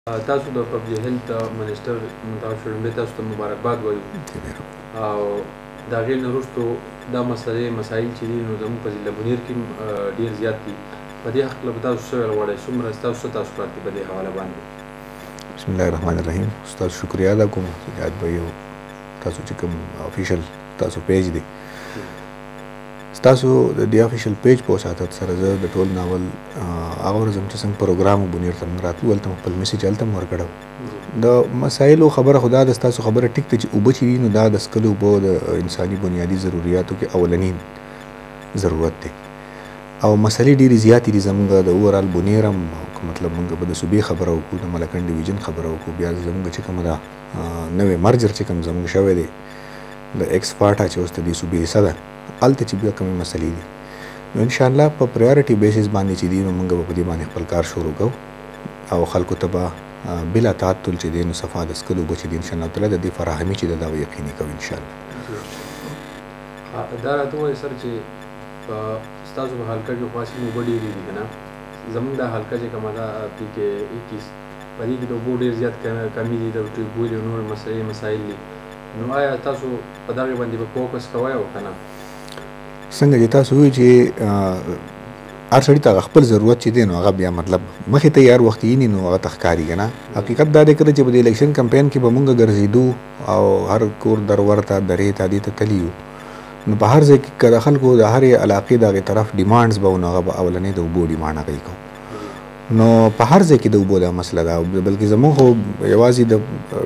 تاسو د پبلک هیلث منسټر تاسو لومړی تاسو ته مبارکباد وایو او د هغې نه وروستو دا مسایل چې دي نو زموږ په ضلع بونیر کې ډېر زیات دي. په دې هکله به تاسو څه ویل غواړئ؟ څومره ستاسو څه تاثرات دي په دې حواله باندې؟ بسم الله الرحمن الرحیم. ستاسو شکریه ادا کوم چې یاد به یو تاسو چې کوم افیشل تاسو پیج دی ستاسو د دې افیشل پیج په وساتت سره زه د ټول ناول هغه ورځ چې څنګه پروګرام بونیر ته موږ راتلو هلته مو خپل میسیج هلته مو ورکړی د مسایلو خبره خو دا ده ستاسو خبره ټیک ده چې اوبه چې دي نو دا د څښلو اوبو د انساني بنیادي ضروریاتو کې اولنی ضرورت دی او مسلې ډېرې زیاتې دي زموږ د اوورال بونیر هم مطلب موږ به د صوبې خبره وکړو د ملکنډ ډویژن خبره وکړو بیا زموږ چې کومه ده نوې مرجر چې کوم زموږ شوی دی د ایکس پارټا چې اوس د دې صوبې حصه ده هلته چې بیا کومې مسلې دي نو انشاءالله په پرایورټي بیسس باندې چې دي نو موږ به په دې باندې خپل کار شروع کوو او خلکو ته به بلا تعطل چې دی نو صفا د څښلو اوبه چې دي انشاءالله تعالی د دې فراهمي چې ده دا به یقیني کوو انشاءالله. دا راته ووایئ سر چې ستاسو په حلقه کې خو هسې اوبه ډېرې دي که نه زموږ دا حلقه چې کومه ده پي کې 21 په دې کې د اوبو ډېر زیات کمي دي د ټیوبویل او نور مسایل دي نو آیا تاسو په دغې باندې به فوکس کوئ او که نه؟ څنګه چې تاسو وایئ چې هر سړي ته خپل ضرورت چې دی نو هغه بیا مطلب مخې ته یې هر وخت ییني نو هغه ته ښکاري که نه. حقیقت دا دی کله چې په د الیکشن کمپین کې به مونږ ګرځېدو او هر کور درور ته درې ته دې ته تلي یو نو په هر ځای کې که د خلکو د هرې علاقې د هغې طرف ډیمانډز به و نو هغه به اولنۍ د اوبو ډیمانډ هغوی کوو نو په هر ځای کې د اوبو دا مسله ده بلکې زموږ خو یوازې د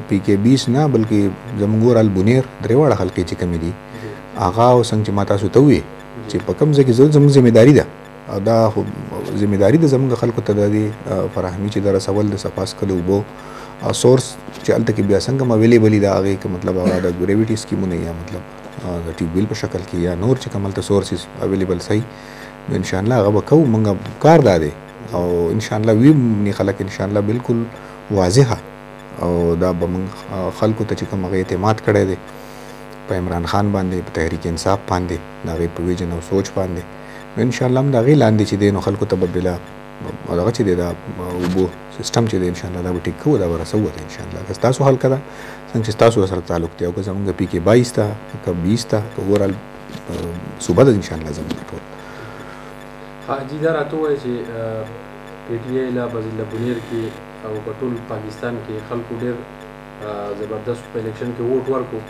پي کې 20 نه بلکې زموږ اورال بونیر درې واړه حلقې چې کومې دي هغه او څنګه چې ما تاسو ته وویې چې په کوم ځای کې زموږ ذمهداري ده او دا خو ذمهداري ده زموږ خلکو ته د دې فراهمي چې د رسول د صفا څښلو اوبو او سورس چې هلته کې بیا څنګه اویلیبل دي د هغې که مطلب هغه د ګریویټي سکیمونه یا مطلب د ټیوبویل په شکل کې یا نور چې کوم هلته سورسز اویلیبل صحیح نو انشاءالله هغه به کوو موږ کار دا دی او انشاءالله وی خلک انشاءالله بالکل واضحه او دا به موږ خلکو ته چې کوم هغه اعتماد کړی دی په عمران خان باندې په تحریک انصاف باندې د هغې په ویژن او سوچ باندې نو انشاءالله هم د هغې لاندې چې دی نو خلکو ته به بلا دغه چې دی دا اوبو سیسټم چې دی انشاءالله دا به ټیک کوو دا به رسوو ته انشاءالله که ستاسو حلقه ده څنګه چې ستاسو سره تعلق دی او که زموږ پي کې 22 ته که 20 ته که اورال صوبه ده انشاءالله زموږ ټول. حاجي دا راته ووایئ چې پي ټي آی لا په ضلع بونیر کې او په ټول پاکستان کې خلکو ډېر زبردست په الیکشن کې ووټ ورکړو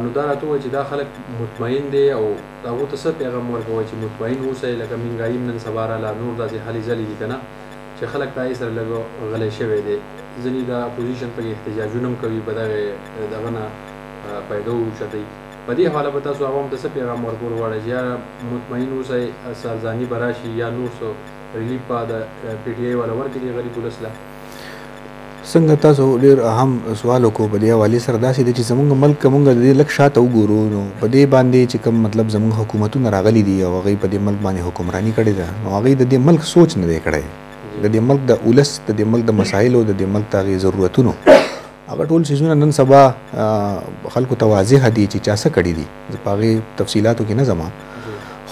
نو دا راته ووایئ چې دا خلک مطمئن دی او د هغو ته څه پیغام ورکوئ چې مطمئن اوسئ لکه مهنګایي نن سبا راله نور داسې هلې ځلې دي که نه چې خلک په هغې سره لږ غلی شوی دی ځینې د اپوزیشن پکې احتجاجونه هم کوي په دغه نه فایده واوچتوي په دې حواله به تاسو عوام ته څه پیغام ورکول غواړئ چې یا مطمئن اوسئ سرزاني به راشي یا نور څه ریلیف به د پي ټي آی والا ورکړي غریب ولس له؟ څنګه تاسو ډېر اهم سوال وکړو په دې حوالې سره داسې دی چې زموږ ملک که موږ د دې لږ شاته وګورو نو په دې باندې چې کوم مطلب زموږ حکومتونه راغلي دي او هغوی په دې ملک باندې حکمراني کړې ده نو هغوی د دې ملک سوچ نه دی کړی د دې ملک د ولس د دې ملک د مسایلو د دې ملک د هغې ضرورتونو هغه ټول څیزونه نن سبا خلکو ته واضحه دي چې چا څه کړي دي زه په هغې تفصیلاتو کې نه ځم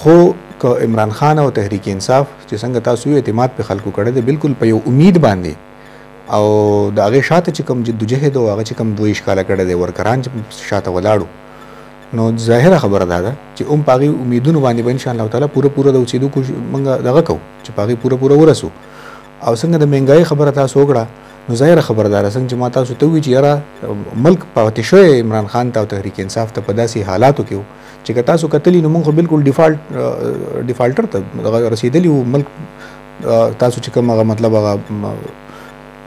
خو که عمران خان او تحریک انصاف چې څنګه تاسو اعتماد په خلکو کړی دی بالکل په یو امید باندې او د هغې شاته چې کوم جدوجهد او هغه چې کوم 2 کاله کړی دی ورکران چې شاته ولاړو نو ظاهره خبره دا ده چې په هغې امیدونو باندې به انشاءالله تعالی پوره د اوسېدو موږ دغه کوو چې په هغې پوره ورسو او څنګه د مهنګایي خبره تاسو وکړه نو ظاهره خبره دا ده څنګه چې ما تاسو ته ووایي چې یاره ملک پاتې شوی عمران خان ته او تحریک انصاف ته په داسې حالاتو کې و چې که تاسو کتلي نو موږ خو بالکل ډیفالټر ته دغه رسېدلي وو ملک تاسو چې کوم هغه مطلب هغه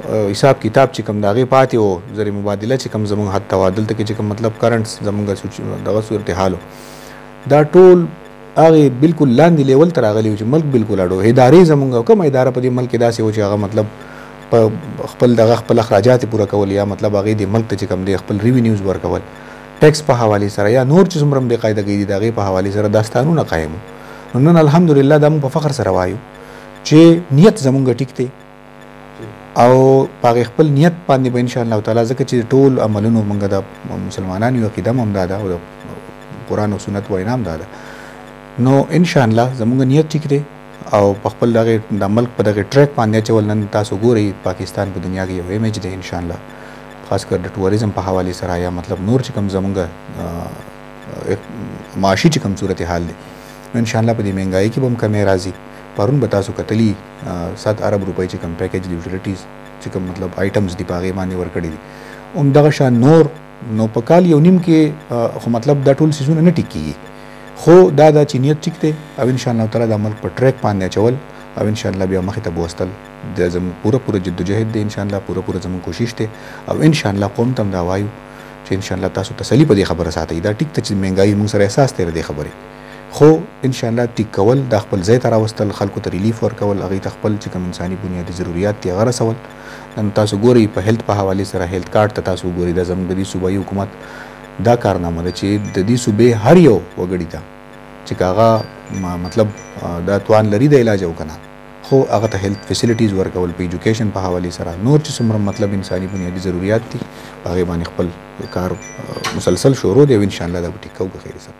حساب کتاب چې کوم د هغې پاتې و زر مبادله چې کوم زموږ حد ته و دلته کې چې کوم مطلب کرنټ زموږ دغه صورتحال دا ټول هغې بالکل لاندې لیول ته راغلي و چې ملک بالکل اډو ادارې زموږ کومه اداره په دې ملک کې داسې و چې هغه مطلب په خپل اخراجات پوره کول یا مطلب هغې دې ملک ته چې کوم دی خپل ریونیوز ورکول ټیکس په حوالې سره یا نور چې څومره هم بېقاعدګۍ دي د هغې په حوالې سره داستانونه قایم نو نن الحمدلله دا موږ په فخر سره وایو چې نیت زموږ ټیک دی او په هغې خپل نیت باندې به انشاءالله تعالی ځکه چې ټول عملونو موږ د مسلمانانو یو عقیده هم دا ده او د قرآن او سنت وینا هم دا ده نو انشاءالله زموږ نیت ټیک دی او په خپل د ملک په دغه ټریک باندې اچول. نن تاسو ګورئ پاکستان په دنیا کې یو امیج دی انشاءالله، خاص کر د ټوریزم په حوالې سره یا مطلب نور چې کوم زمونږ معاشي چې کوم صورتحال دی انشاءالله په دې مهنګایي کې به هم کمی راځي. پرون به تاسو کتلي 7 ارب روپۍ چې کوم پیکیج د یوټیلیټیز چې کوم مطلب آیټمز دي په هغې باندې ورکړي دي. همدغه شان نور نو په کال یو نیم کې خو مطلب دا ټول څیزونه نه ټیک کېږي، خو دا چې نیت ټیک دی او انشاءالله تعالی د ملک په ټریک باندې اچول او انشاءالله بیا مخې ته بوستل د زموږ پوره جدوجهد دی انشاءالله، پوره زموږ کوشش دی او انشاءالله قوم ته هم دا وایو چې انشاءالله تاسو تسلي په دې خبره ساتئ. دا ټیک ته چې مهنګایي موږ سره احساس دی د دې خبرې، خو انشاءالله ټیک کول د خپل ځای ته راوستل، خلکو ته ریلیف ورکول، هغوی ته خپل چې کوم انساني بنیادي ضروریات دي هغه رسول. نن تاسو ګورئ په هیلث په حوالې سره هیلث کارت ته تاسو ګورئ دا زموږ د دې صوبایي حکومت دا کارنامه ده چې د دې صوبې هر یو وګړي ته چې هغه مطلب دا توان لري د علاج او کنه خو هغه ته هیلث فیسیلیټیز ورکول، په ایجوکیشن په حوالې سره نور چې څومره مطلب انساني بنیادي ضروریات دي هغې باندې خپل کار مسلسل شروع دی او انشاءالله دا به ټیک کوو په خیر سره.